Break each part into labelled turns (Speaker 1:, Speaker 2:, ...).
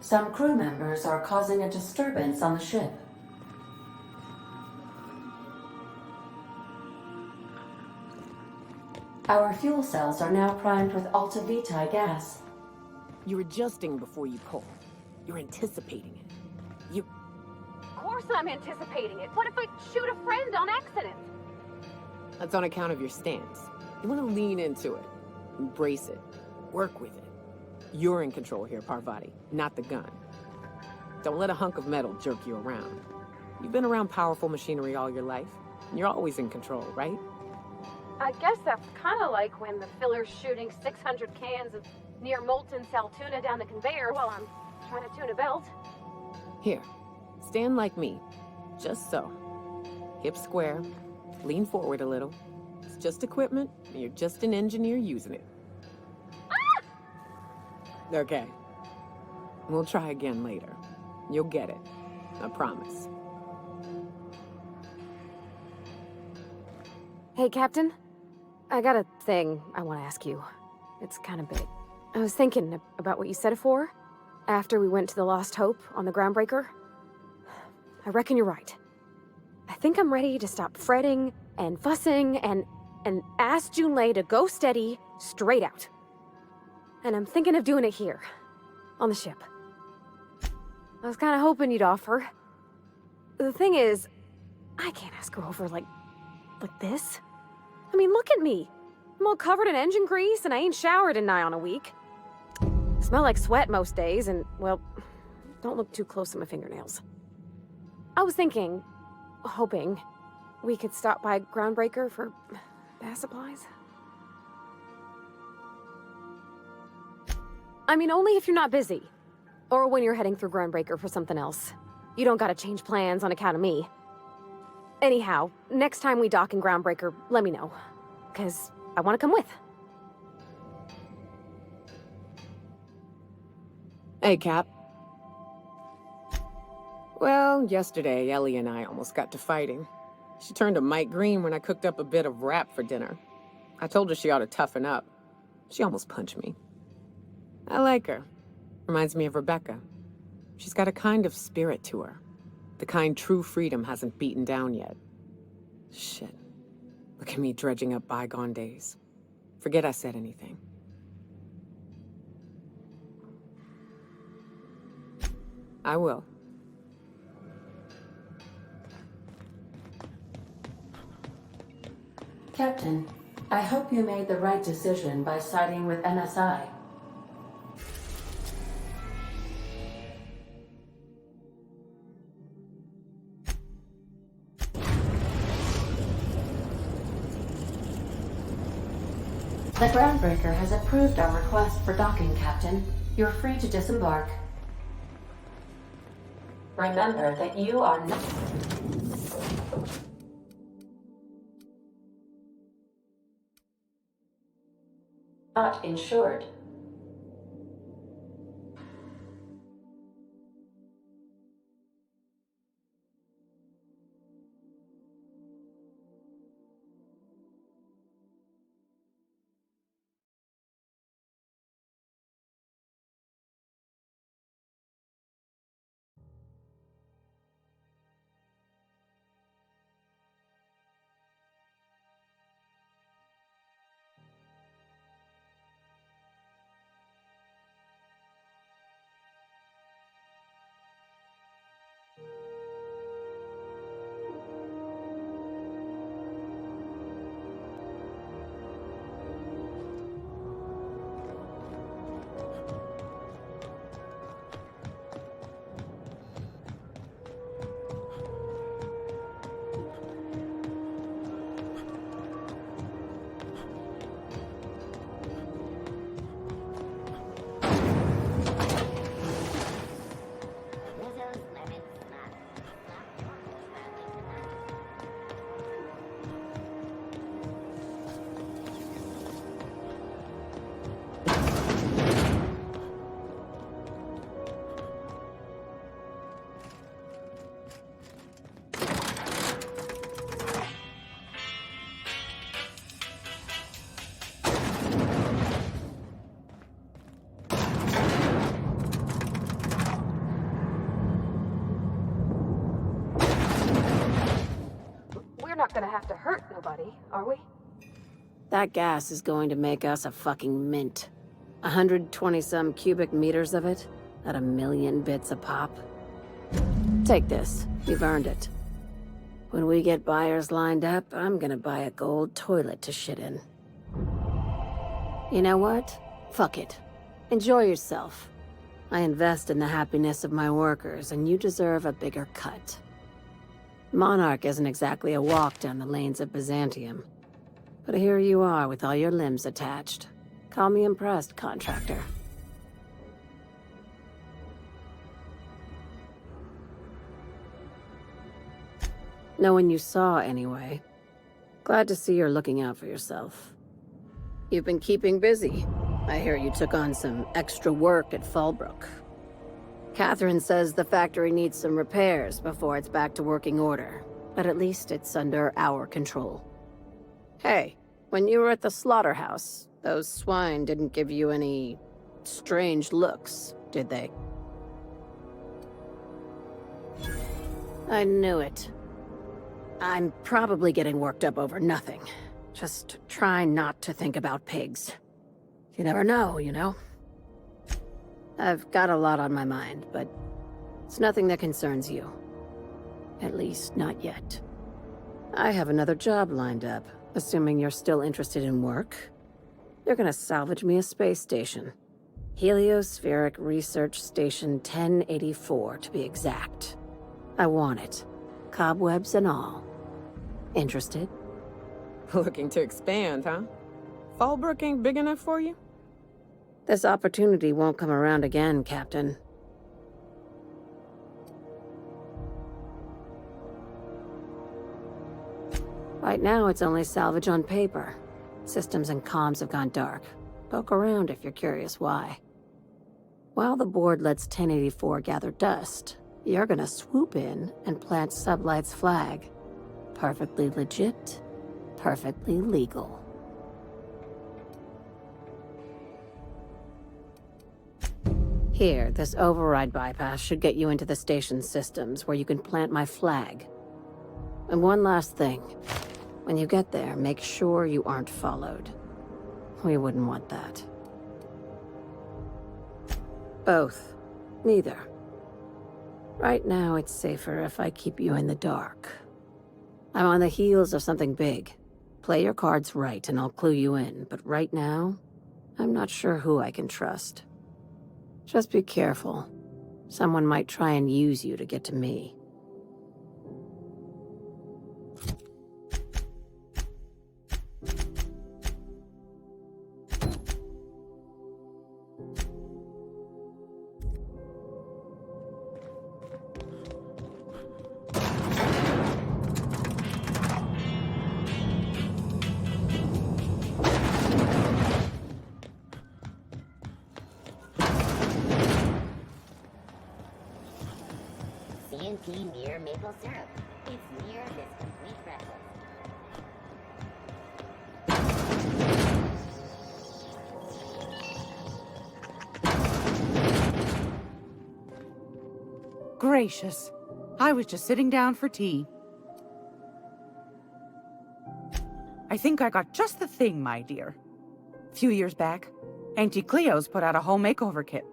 Speaker 1: Some crew members are causing a disturbance on the ship. Our fuel cells are now primed with Alta Vitae gas.
Speaker 2: You're adjusting before you pull. You're anticipating it.
Speaker 3: Of course I'm anticipating it. What if I shoot a friend on accident?
Speaker 2: That's on account of your stance. You want to lean into it. Embrace it. Work with it. You're in control here, Parvati, not the gun. Don't let a hunk of metal jerk you around. You've been around powerful machinery all your life. And you're always in control, right?
Speaker 3: I guess that's kind of like when the filler's shooting 600 cans of near molten cell tuna down the conveyor while I'm trying to tune a belt.
Speaker 2: Here, stand like me. Just so. Hips square. Lean forward a little. It's just equipment, and you're just an engineer using it. Ah! Okay. We'll try again later. You'll get it. I promise.
Speaker 3: Hey, Captain. I got a thing I want to ask you. It's kind of big. I was thinking about what you said before, after we went to the Lost Hope on the Groundbreaker. I reckon you're right. I think I'm ready to stop fretting and fussing and ask Junlei to go steady, straight out. And I'm thinking of doing it here, on the ship. I was kind of hoping you'd offer. The thing is, I can't ask her over like this. I mean, look at me. I'm all covered in engine grease and I ain't showered in nigh on a week. Smell like sweat most days and, well, don't look too close at my fingernails. I was thinking, hoping, we could stop by Groundbreaker for bath supplies. I mean, only if you're not busy. Or when you're heading through Groundbreaker for something else. You don't gotta change plans on account of me. Anyhow, next time we dock in Groundbreaker, let me know. 'Cause I want to come with.
Speaker 2: Hey, Cap. Well, yesterday, Ellie and I almost got to fighting. She turned to Mike Green when I cooked up a bit of wrap for dinner. I told her she ought to toughen up. She almost punched me. I like her. Reminds me of Rebecca. She's got a kind of spirit to her. The kind true freedom hasn't beaten down yet. Shit. Look at me dredging up bygone days. Forget I said anything. I will.
Speaker 1: Captain, I hope you made the right decision by siding with NSI. The Groundbreaker has approved our request for docking, Captain. You're free to disembark. Remember that you are not insured.
Speaker 3: not gonna have to hurt nobody, are we?
Speaker 4: That gas is going to make us a fucking mint. 120-some cubic meters of it, at 1,000,000 bits a pop. Take this. You've earned it. When we get buyers lined up, I'm gonna buy a gold toilet to shit in. You know what? Fuck it. Enjoy yourself. I invest in the happiness of my workers, and you deserve a bigger cut. Monarch isn't exactly a walk down the lanes of Byzantium. But here you are with all your limbs attached. Call me impressed, contractor. No one you saw, anyway. Glad to see you're looking out for yourself. You've been keeping busy. I hear you took on some extra work at Fallbrook. Catherine says the factory needs some repairs before it's back to working order, but at least it's under our control. Hey, when you were at the slaughterhouse, those swine didn't give you any strange looks, did they? I knew it. I'm probably getting worked up over nothing. Just try not to think about pigs. You never know, you know? I've got a lot on my mind, but it's nothing that concerns you. At least, not yet. I have another job lined up, assuming you're still interested in work. You're gonna salvage me a space station. Heliospheric Research Station 1084, to be exact. I want it. Cobwebs and all. Interested?
Speaker 2: Looking to expand, huh? Fallbrook ain't big enough for you?
Speaker 4: This opportunity won't come around again, Captain. Right now, it's only salvage on paper. Systems and comms have gone dark. Poke around if you're curious why. While the board lets 1084 gather dust, you're gonna swoop in and plant Sublight's flag. Perfectly legit, perfectly legal. Here, this override bypass should get you into the station's systems where you can plant my flag. And one last thing. When you get there, make sure you aren't followed. We wouldn't want that. Both. Neither. Right now, it's safer if I keep you in the dark. I'm on the heels of something big. Play your cards right and I'll clue you in, but right now, I'm not sure who I can trust. Just be careful. Someone might try and use you to get to me.
Speaker 5: CNT near maple syrup. It's near this complete breakfast.
Speaker 6: Gracious. I was just sitting down for tea. I think I got just the thing, my dear. A few years back, Auntie Cleo's put out a home makeover kit,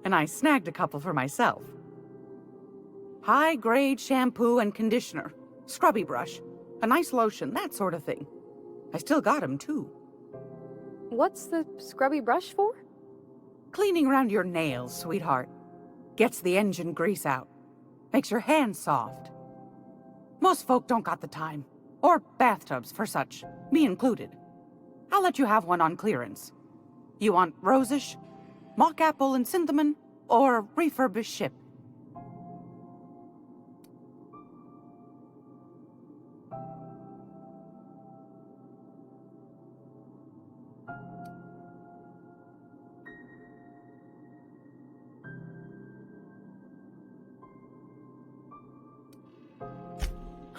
Speaker 6: and I snagged a couple for myself. High-grade shampoo and conditioner, scrubby brush, a nice lotion, that sort of thing. I still got 'em, too.
Speaker 3: What's the scrubby brush for?
Speaker 6: Cleaning around your nails, sweetheart. Gets the engine grease out. Makes your hands soft. Most folk don't got the time. Or bathtubs for such, me included. I'll let you have one on clearance. You want rosish, mock apple and cinnamon, or refurbished ship?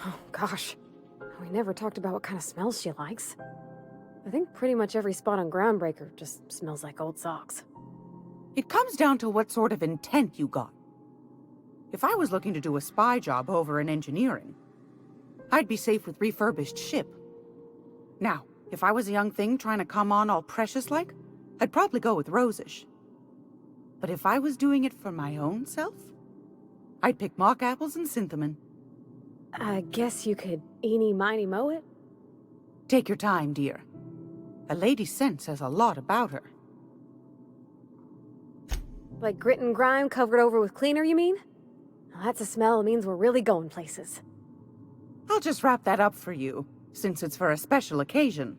Speaker 3: Oh, gosh. We never talked about what kind of smells she likes. I think pretty much every spot on Groundbreaker just smells like old socks.
Speaker 6: It comes down to what sort of intent you got. If I was looking to do a spy job over in engineering, I'd be safe with refurbished ship. Now, if I was a young thing trying to come on all precious-like, I'd probably go with Rosish. But if I was doing it for my own self, I'd pick mock apples and cinnamon.
Speaker 3: I guess you could eeny-miny-moe it?
Speaker 6: Take your time, dear. A lady's scent says a lot about her.
Speaker 3: Like grit and grime covered over with cleaner, you mean? Well, that's a smell that means we're really going places.
Speaker 6: I'll just wrap that up for you, since it's for a special occasion.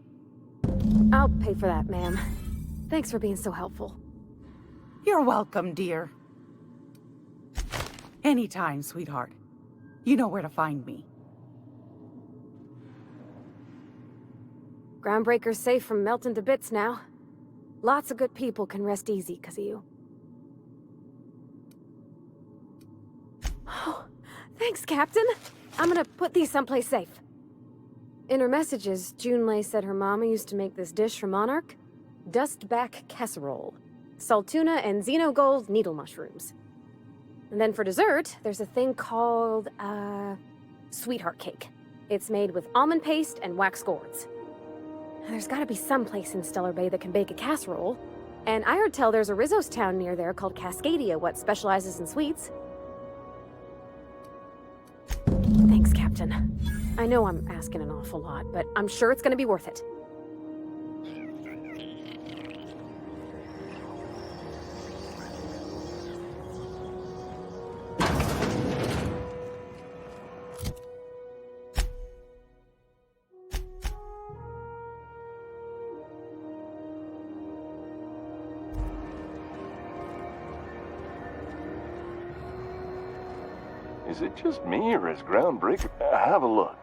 Speaker 3: I'll pay for that, ma'am. Thanks for being so helpful.
Speaker 6: You're welcome, dear. Anytime, sweetheart. You know where to find me.
Speaker 3: Groundbreaker's safe from melting to bits now. Lots of good people can rest easy because of you. Oh, thanks, Captain. I'm gonna put these someplace safe. In her messages, Junlei said her mama used to make this dish for Monarch. Dustback casserole. Salt tuna and xenogold needle mushrooms. And then for dessert, there's a thing called, sweetheart cake. It's made with almond paste and wax gourds. There's gotta be some place in Stellar Bay that can bake a casserole. And I heard tell there's a Rizzo's town near there called Cascadia, what specializes in sweets. Thanks, Captain. I know I'm asking an awful lot, but I'm sure it's gonna be worth it.
Speaker 7: Is it just me, or is Groundbreaker... have a look.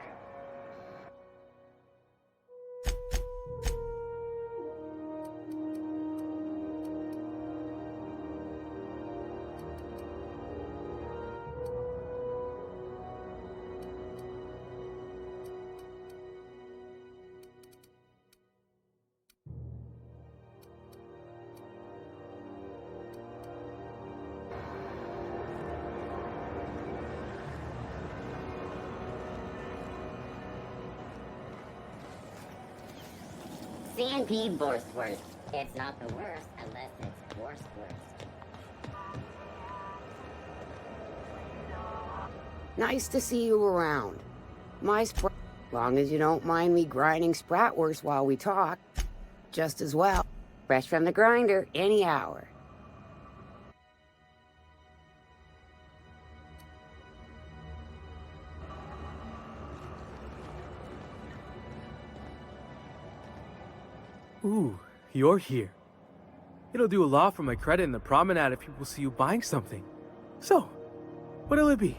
Speaker 5: C&P Borstworst. It's not the worst unless it's worst.
Speaker 8: Nice to see you around. Long as you don't mind me grinding spratwurst while we talk. Just as well. Fresh from the grinder, any hour.
Speaker 9: Ooh, you're here. It'll do a lot for my credit in the promenade if people see you buying something. So, what'll it be?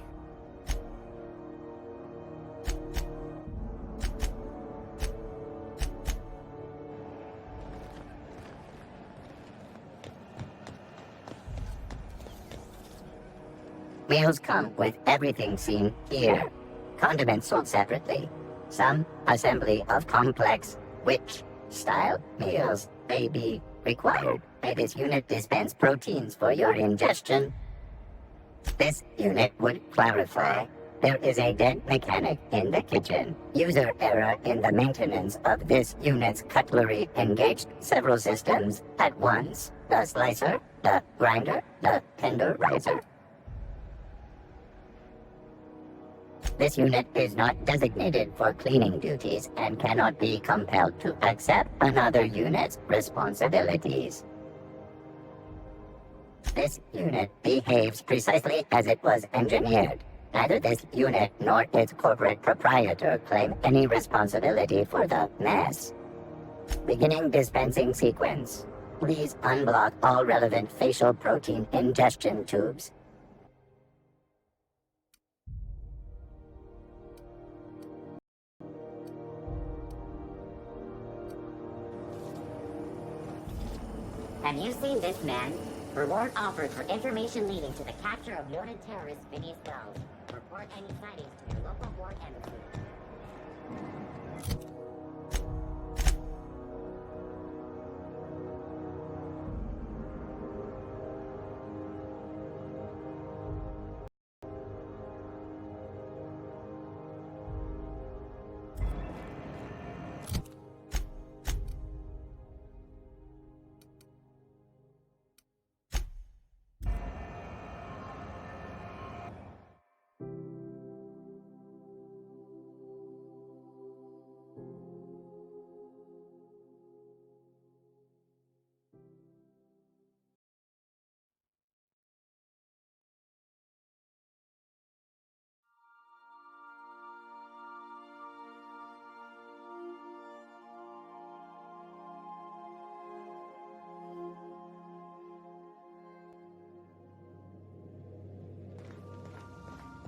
Speaker 5: Meals come with everything seen here. Condiments sold separately. Some assembly of complex, which style meals may be required. May this unit dispense proteins for your ingestion? This unit would clarify. There is a dead mechanic in the kitchen. User error in the maintenance of this unit's cutlery engaged several systems at once. The slicer, the grinder, the tenderizer. This unit is not designated for cleaning duties and cannot be compelled to accept another unit's responsibilities. This unit behaves precisely as it was engineered. Neither this unit nor its corporate proprietor claim any responsibility for the mess. Beginning dispensing sequence. Please unblock all relevant facial protein ingestion tubes. Have you seen this man? Reward offered for information leading to the capture of noted terrorist Phineas Wells. Report any sightings to your local war embassy.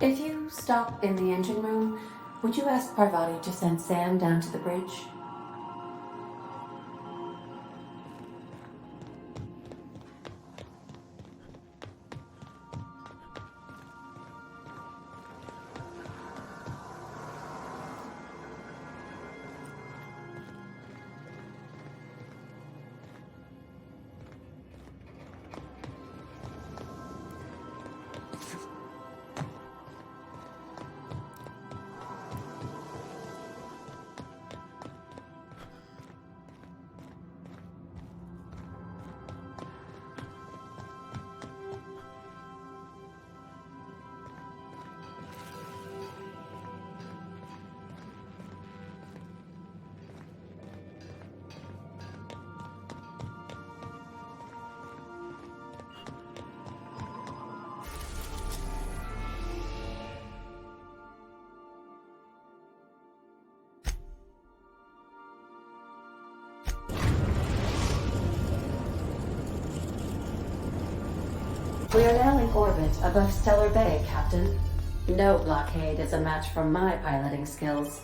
Speaker 1: If you stop in the engine room, would you ask Parvati to send Sam down to the bridge? We are now in orbit above Stellar Bay, Captain. No blockade is a match for my piloting skills.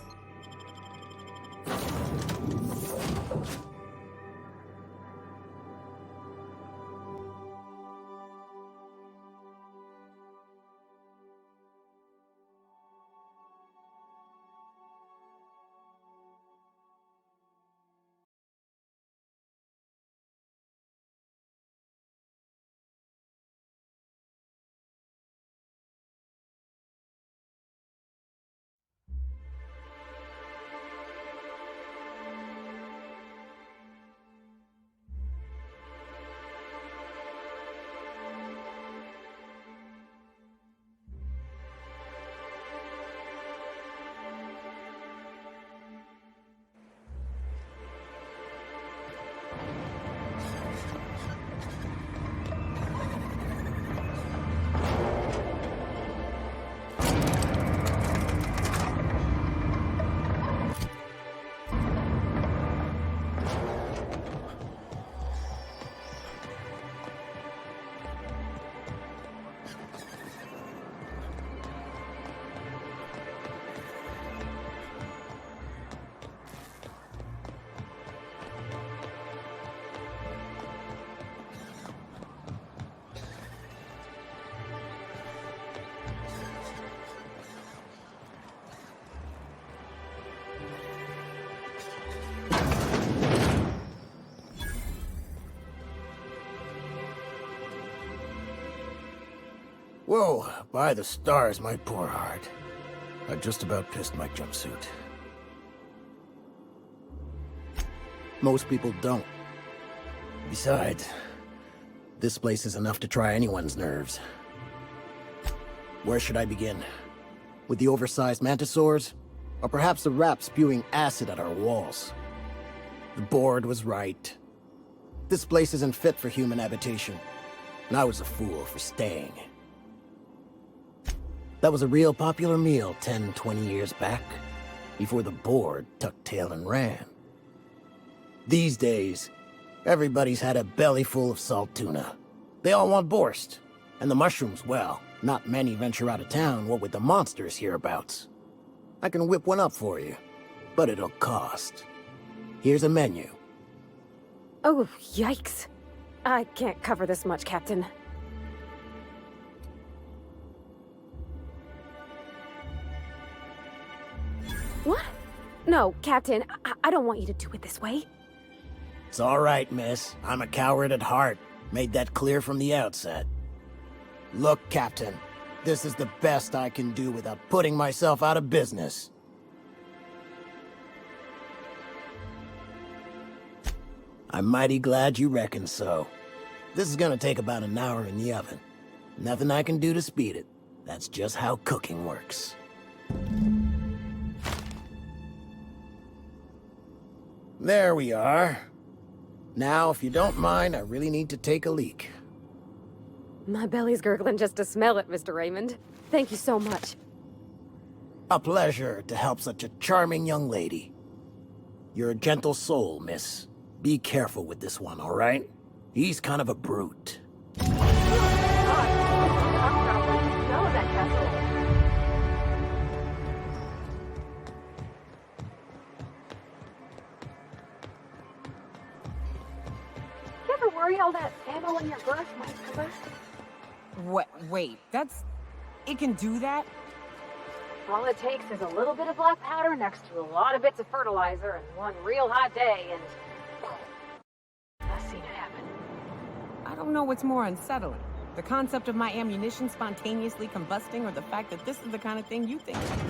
Speaker 10: Whoa, by the stars, my poor heart. I just about pissed my jumpsuit. Most people don't. Besides, this place is enough to try anyone's nerves. Where should I begin? With the oversized mantisaurs? Or perhaps the rap spewing acid at our walls? The board was right. This place isn't fit for human habitation. And I was a fool for staying. That was a real popular meal 10, 20 years back, before the board tucked tail and ran. These days, everybody's had a belly full of salt tuna. They all want borscht. And the mushrooms, well, not many venture out of town, what with the monsters hereabouts. I can whip one up for you, but it'll cost. Here's a menu.
Speaker 3: Oh, yikes. I can't cover this much, Captain. What? No, Captain, I don't want you to do it this way.
Speaker 10: It's all right, miss. I'm a coward at heart. Made that clear from the outset. Look, Captain, this is the best I can do without putting myself out of business. I'm mighty glad you reckon so. This is gonna take about an hour in the oven. Nothing I can do to speed it. That's just how cooking works. There we are. Now, if you don't mind, I really need to take a leak.
Speaker 3: My belly's gurgling just to smell it, Mr. Raymond. Thank you so much.
Speaker 10: A pleasure to help such a charming young lady. You're a gentle soul, miss. Be careful with this one, all right? He's kind of a brute.
Speaker 3: your brush might come back.
Speaker 2: What? Wait, it can do that?
Speaker 3: All it takes is a little bit of black powder next to a lot of bits of fertilizer and one real hot day, and I've seen it happen.
Speaker 2: I don't know what's more unsettling. The concept of my ammunition spontaneously combusting, or the fact that this is the kind of thing you think of.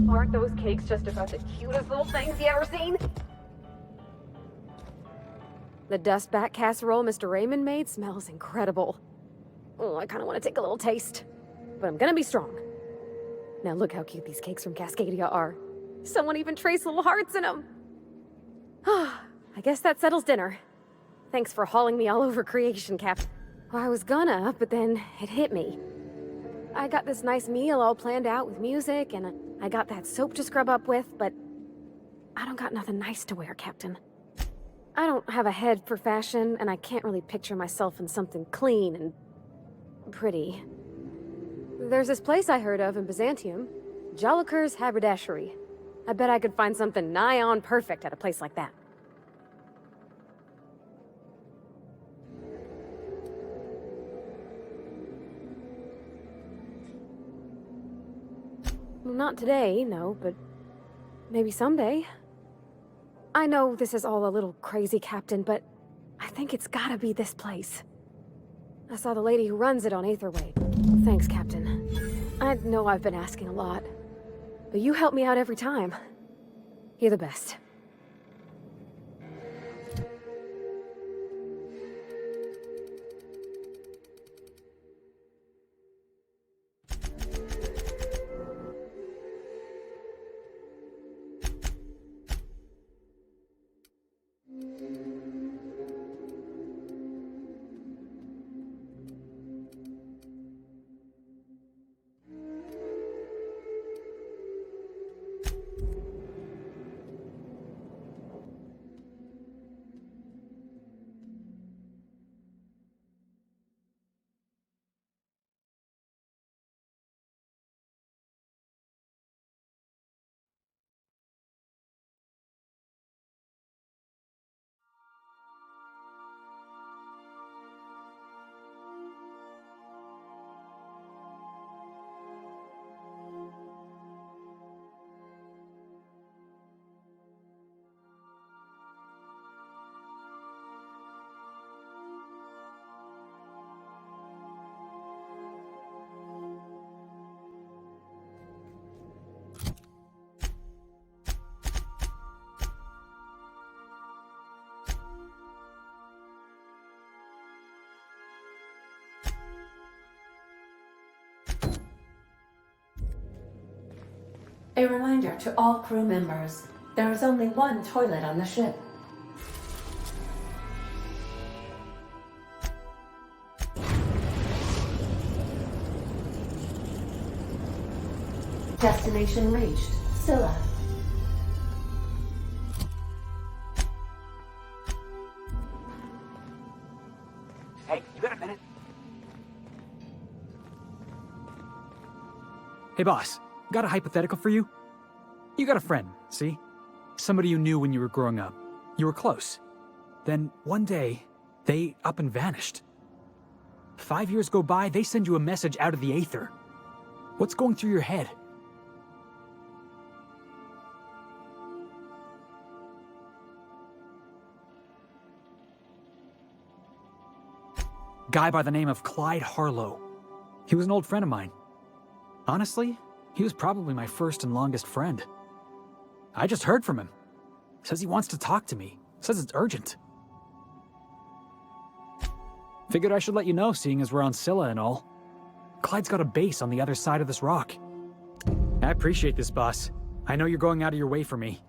Speaker 3: Aren't those cakes just about the cutest little things you ever seen? The dust bat casserole Mr. Raymond made smells incredible. Oh, I kind of want to take a little taste. But I'm gonna be strong. Now look how cute these cakes from Cascadia are. Someone even traced little hearts in them. I guess that settles dinner. Thanks for hauling me all over creation, Cap. Well, I was gonna, but then it hit me. I got this nice meal all planned out with music, and I got that soap to scrub up with, but I don't got nothing nice to wear, Captain. I don't have a head for fashion, and I can't really picture myself in something clean and pretty. There's this place I heard of in Byzantium, Joliker's Haberdashery. I bet I could find something nigh on perfect at a place like that. Well, not today, no, but maybe someday. I know this is all a little crazy, Captain, but I think it's gotta be this place. I saw the lady who runs it on Aetherway. Thanks, Captain. I know I've been asking a lot, but you help me out every time. You're the best.
Speaker 1: A reminder to all crew members, there is only one toilet on the ship. Destination reached. Scylla.
Speaker 11: Hey, you got a minute?
Speaker 12: Hey boss, got a hypothetical for you? You got a friend, see? Somebody you knew when you were growing up. You were close. Then one day, they up and vanished. 5 years go by, they send you a message out of the aether. What's going through your head? Guy by the name of Clyde Harlow. He was an old friend of mine. Honestly, he was probably my first and longest friend. I just heard from him. Says he wants to talk to me. Says it's urgent. Figured I should let you know, seeing as we're on Scylla and all. Clyde's got a base on the other side of this rock. I appreciate this, boss. I know you're going out of your way for me.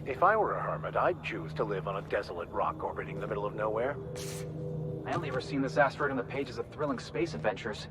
Speaker 10: If I were a hermit, I'd choose to live on a desolate rock orbiting the middle of nowhere.
Speaker 11: I only ever seen this asteroid on the pages of thrilling space adventures.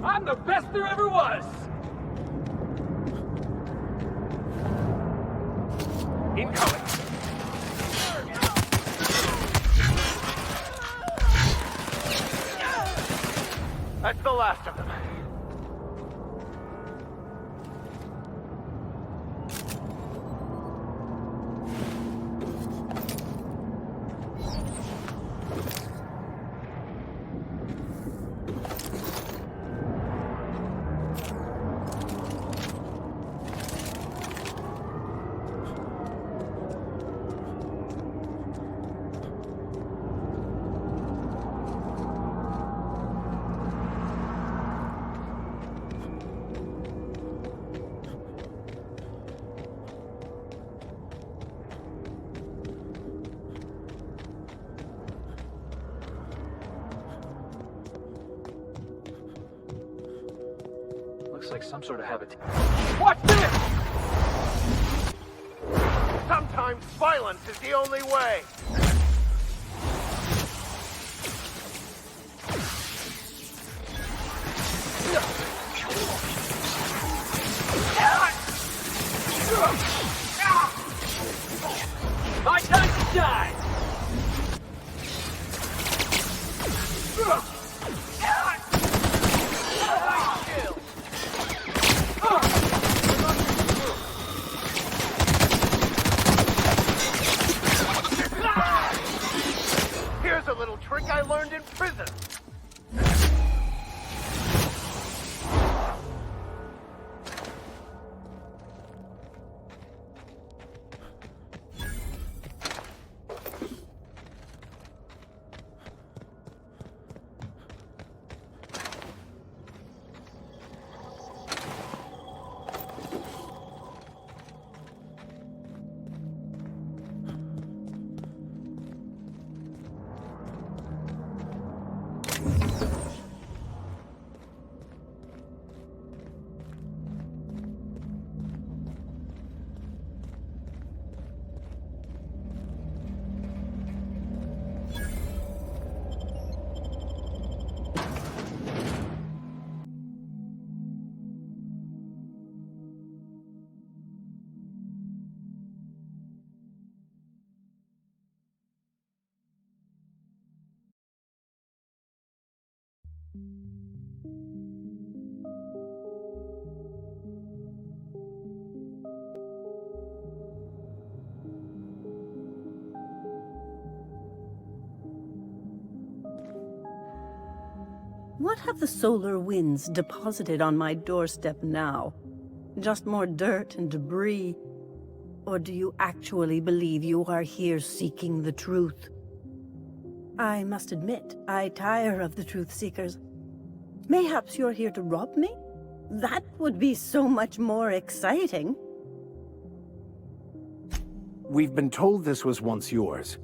Speaker 11: I'm the best there ever was!
Speaker 10: Incoming! That's the last of them.
Speaker 11: Looks like some sort of habitat. Watch this!
Speaker 10: Sometimes violence is the only way.
Speaker 11: My time to die!
Speaker 10: Here's a little trick I learned in prison.
Speaker 13: What have the solar winds deposited on my doorstep now? Just more dirt and debris? Or do you actually believe you are here seeking the truth? I must admit, I tire of the truth seekers. Mayhaps you're here to rob me? That would be so much more exciting.
Speaker 10: We've been told this was once yours.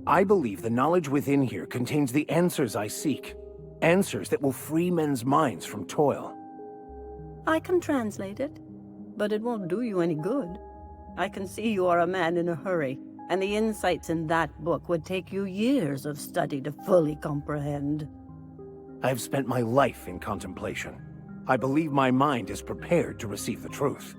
Speaker 10: I believe the knowledge within here contains the answers I seek. Answers that will free men's minds from toil.
Speaker 13: I can translate it, but it won't do you any good. I can see you are a man in a hurry, and the insights in that book would take you years of study to fully comprehend.
Speaker 10: I've spent my life in contemplation. I believe my mind is prepared to receive the truth.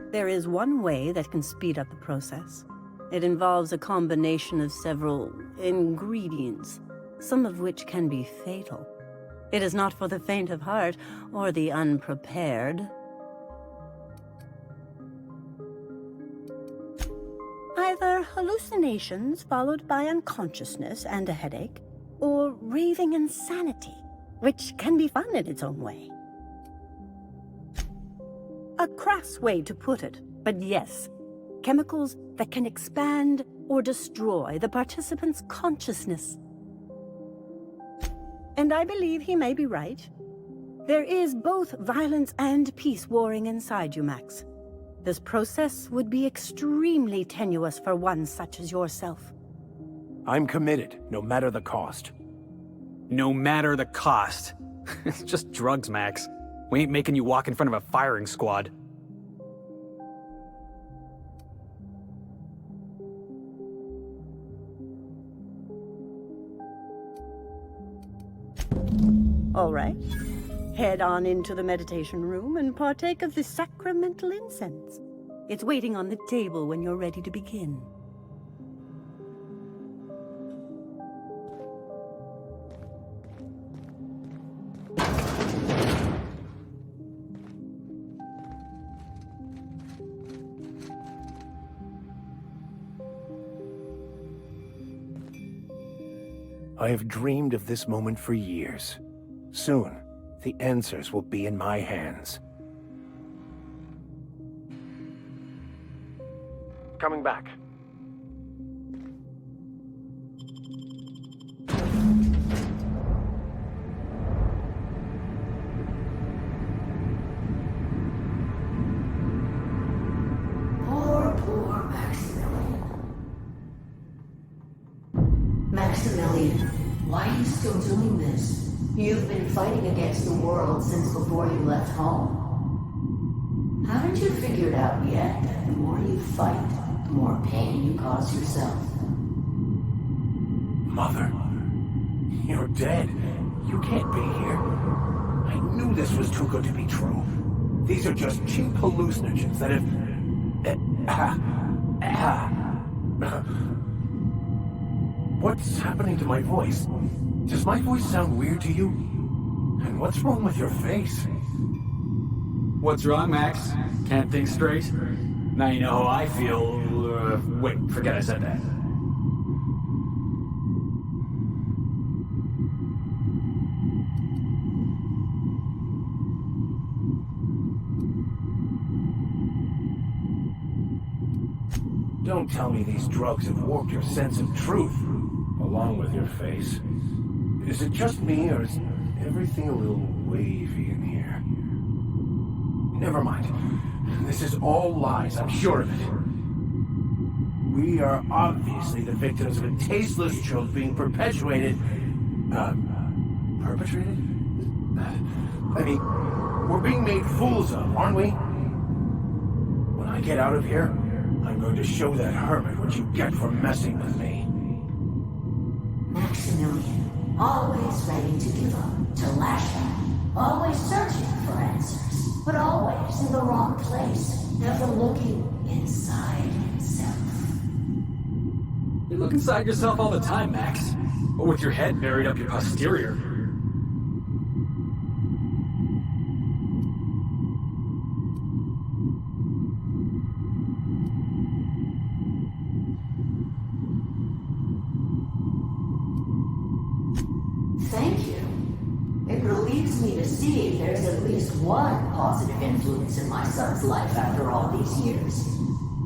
Speaker 13: There is one way that can speed up the process. It involves a combination of several ingredients, some of which can be fatal. It is not for the faint of heart or the unprepared. Either hallucinations followed by unconsciousness and a headache, or raving insanity, which can be fun in its own way. A crass way to put it, but yes, chemicals that can expand or destroy the participant's consciousness. And I believe he may be right. There is both violence and peace warring inside you, Max. This process would be extremely tenuous for one such as yourself.
Speaker 14: I'm committed, no matter the cost.
Speaker 12: No matter the cost. It's just drugs, Max. We ain't making you walk in front of a firing squad.
Speaker 13: All right. Head on into the meditation room and partake of the sacramental incense. It's waiting on the table when you're ready to begin.
Speaker 14: I have dreamed of this moment for years. Soon, the answers will be in my hands. Coming back.
Speaker 1: Poor Maximilian, why are you still doing this? You've been fighting against the world since before you left home. Haven't you figured out yet that the more you fight, the more pain you cause yourself?
Speaker 14: Mother, you're dead. You can't be here. I knew this was too good to be true. These are just cheap hallucinogens that have... What's happening to my voice? Does my voice sound weird to you? And what's wrong with your face?
Speaker 12: What's wrong, Max? Can't think straight? Now you know how I feel. Wait, forget I said that.
Speaker 14: Don't tell me these drugs have warped your sense of truth, along with your face. Is it just me, or is everything a little wavy in here? Never mind. This is all lies, I'm sure of it. We are obviously the victims of a tasteless joke being perpetuated... perpetrated? I mean, we're being made fools of, aren't we? When I get out of here, I'm going to show that hermit what you get for messing with me.
Speaker 1: Maximilian, always ready to give up, to lash out, always searching for answers, but always in the wrong place, never looking inside himself.
Speaker 12: You look inside yourself all the time, Max. But with your head buried up your posterior.
Speaker 1: Thank you. It relieves me to see there's at least one positive influence in my son's life after all these years.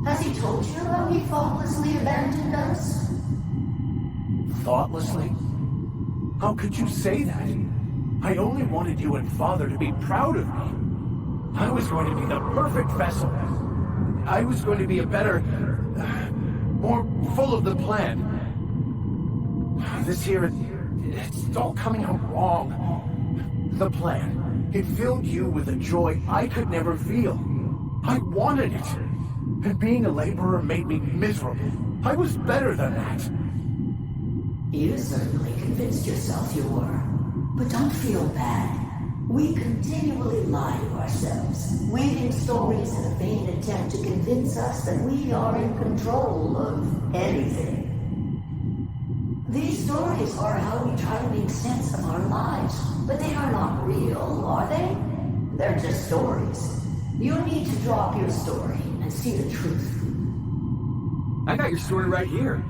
Speaker 1: Has he told you how he thoughtlessly abandoned us?
Speaker 14: Thoughtlessly? How could you say that? I only wanted you and Father to be proud of me. I was going to be the perfect vessel. I was going to be a better... more full of the plan. This here, it's all coming out wrong. The plan, it filled you with a joy I could never feel. I wanted it. And being a laborer made me miserable. I was better than that.
Speaker 1: You certainly convinced yourself you were. But don't feel bad. We continually lie to ourselves, weaving stories in a vain attempt to convince us that we are in control of anything. These stories are how we try to make sense of our lives, but they are not real, are they? They're just stories. You need to drop your story and see the truth.
Speaker 12: I got your story right here.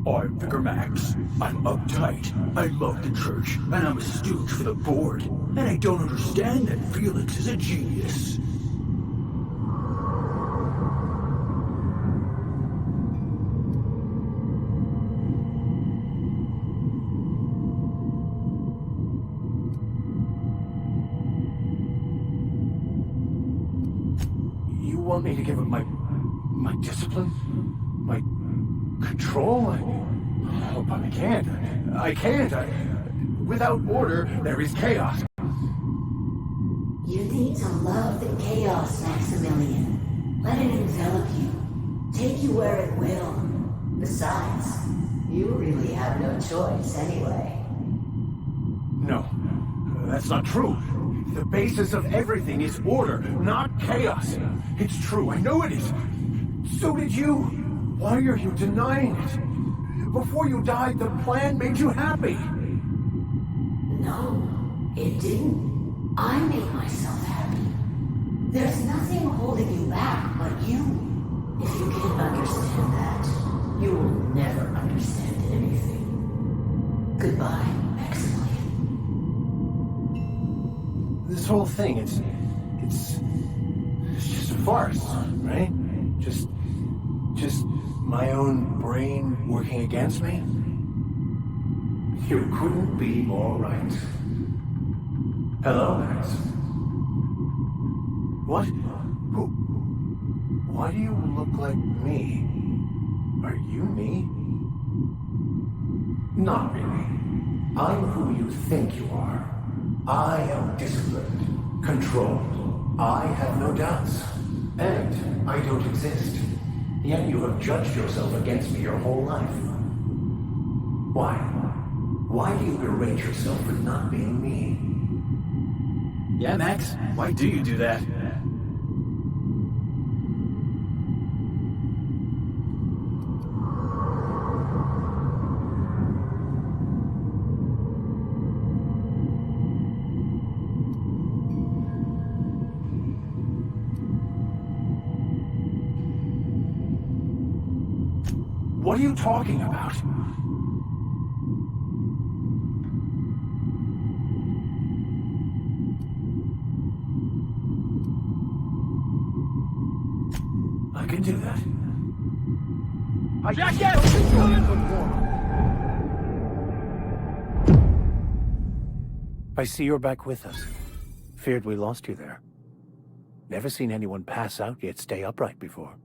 Speaker 14: I'm Vicar Max. I'm uptight. I love the church, and I'm a stooge for the board. And I don't understand that Felix is a genius. You want me to give up my discipline? My control? Oh, but I can't. I can't. Without order, there is chaos.
Speaker 1: You need to love the chaos, Maximilian. Let it envelop you. Take you where it will. Besides, you really have no choice anyway.
Speaker 14: No, that's not true. The basis of everything is order, not chaos. It's true, I know it is. So did you. Why are you denying it? Before you died, the plan made you happy.
Speaker 1: No, it didn't. I made myself happy. There's nothing holding you back but you. If you can't understand that, you will never understand anything. Goodbye, Maximilian.
Speaker 14: This whole thing, it's just a farce, right? Just my own brain working against me? You couldn't be more right. Hello, Max. What? Who? Why do you look like me? Are you me? Not really. I'm who you think you are. I am disciplined, controlled. I have no doubts. And I don't exist. Yet you have judged yourself against me your whole life. Why? Why do you berate yourself for not being me?
Speaker 11: Yeah, Max, why do you do that?
Speaker 14: What are you talking about? I can do that. I see you're back with us. Feared we lost you there. Never seen anyone pass out yet stay upright before.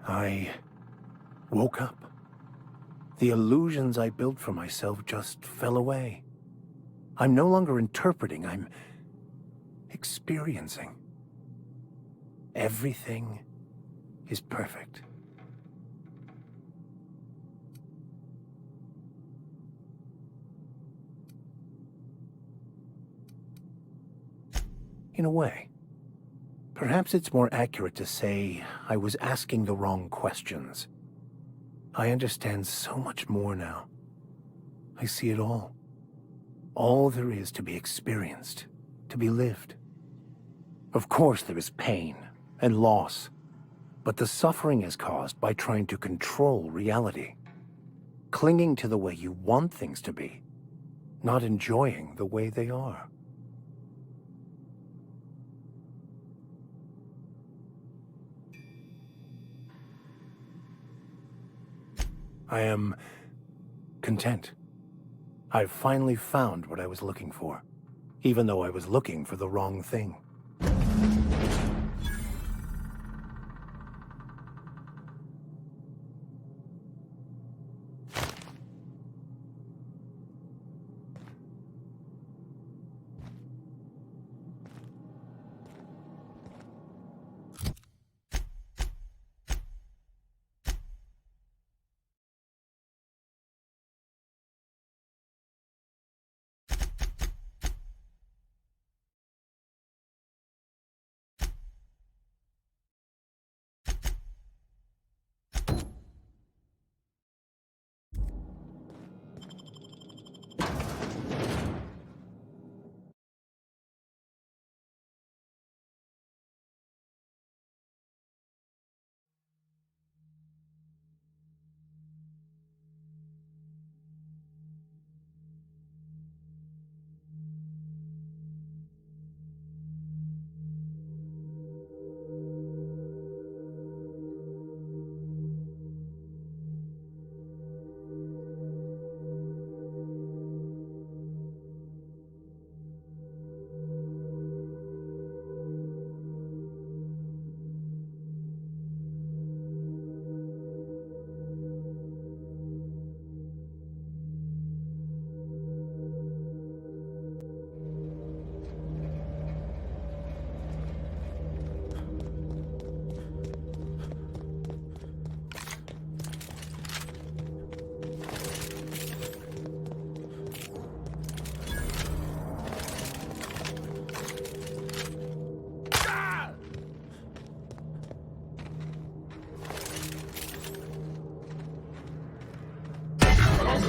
Speaker 14: I woke up. The illusions I built for myself just fell away. I'm no longer interpreting, I'm experiencing. Everything is perfect. In a way. Perhaps it's more accurate to say I was asking the wrong questions. I understand so much more now. I see it all. All there is to be experienced, to be lived. Of course there is pain and loss, but the suffering is caused by trying to control reality, clinging to the way you want things to be, not enjoying the way they are. I am content. I've finally found what I was looking for, even though I was looking for the wrong thing.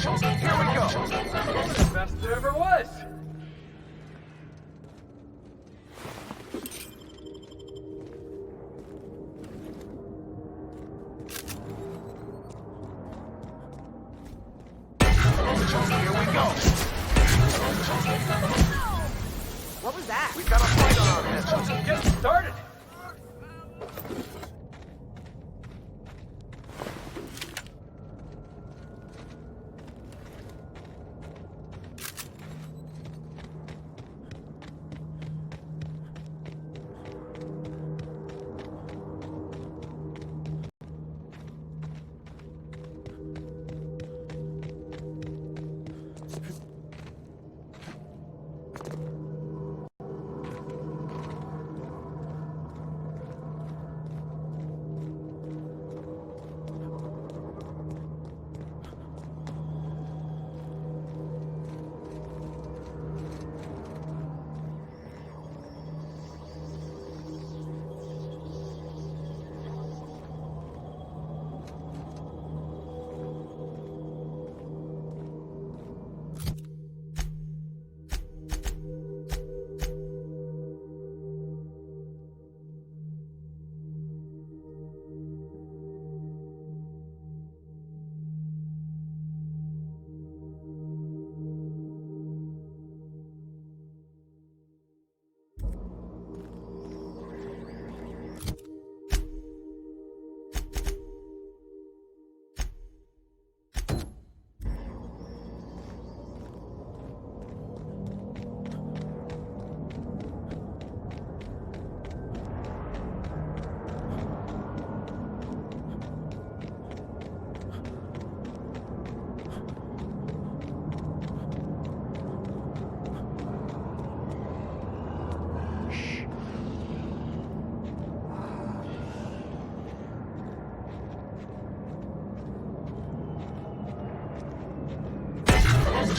Speaker 11: Here we go! The best there ever was! Here we go!
Speaker 8: What was that?
Speaker 11: We got a fight on our hands. Let's just get started!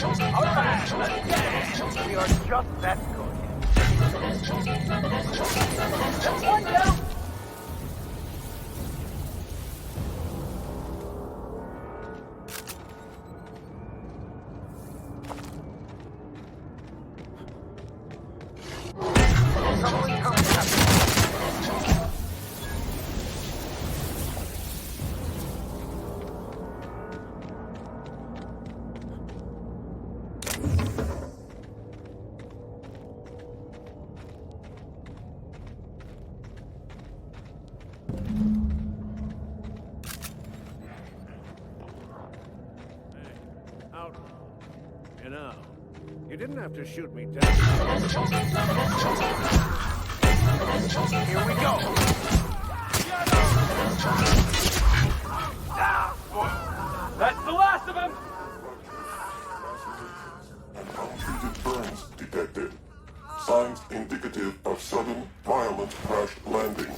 Speaker 11: Alright, let's dance! We are just that good. That's one down! Someone come
Speaker 15: You know, you didn't have to shoot me down.
Speaker 11: Here we go! That's the last of them!
Speaker 16: Untreated burns detected. Signs indicative of sudden, violent crash landing.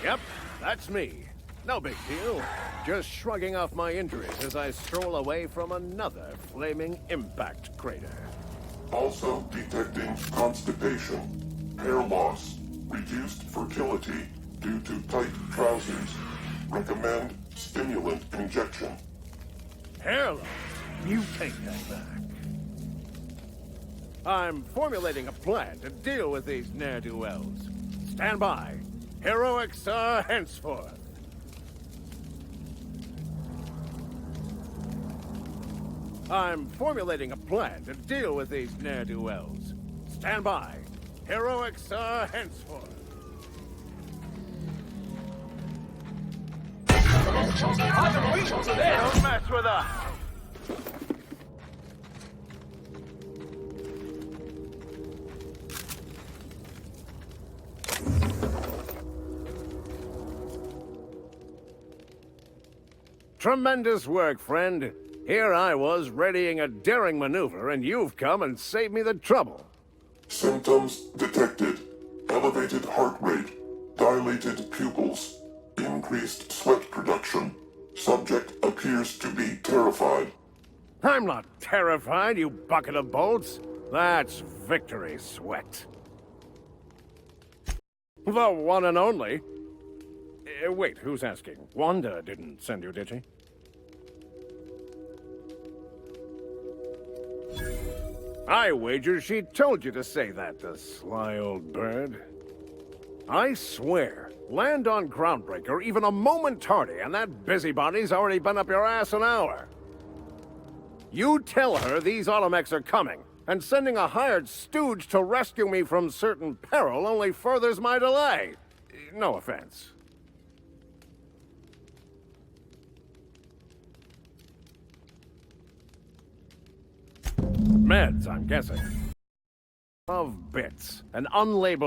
Speaker 15: Yep, that's me. No big deal. Just shrugging off my injuries as I stroll away from another flaming impact crater.
Speaker 16: Also detecting constipation, hair loss, reduced fertility due to tight trousers. Recommend stimulant injection.
Speaker 15: Hair loss? You take that back. I'm formulating a plan to deal with these ne'er-do-wells. Stand by. Heroics are henceforth. I'm formulating a plan to deal with these ne'er-do-wells. Stand by. Heroics are henceforth.
Speaker 11: On the feet for this!
Speaker 15: Don't mess with us! Tremendous work, friend. Here I was readying a daring maneuver, and you've come and saved me the trouble.
Speaker 16: Symptoms detected. Elevated heart rate, dilated pupils, increased sweat production. Subject appears to be terrified.
Speaker 15: I'm not terrified, you bucket of bolts. That's victory sweat. The one and only. Wait, who's asking? Wanda didn't send you, did she? I wager she told you to say that, the sly old bird. I swear, land on Groundbreaker even a moment tardy, and that busybody's already been up your ass an hour. You tell her these automechs are coming, and sending a hired stooge to rescue me from certain peril only furthers my delay. No offense. Meds, I'm guessing. Of bits. An unlabeled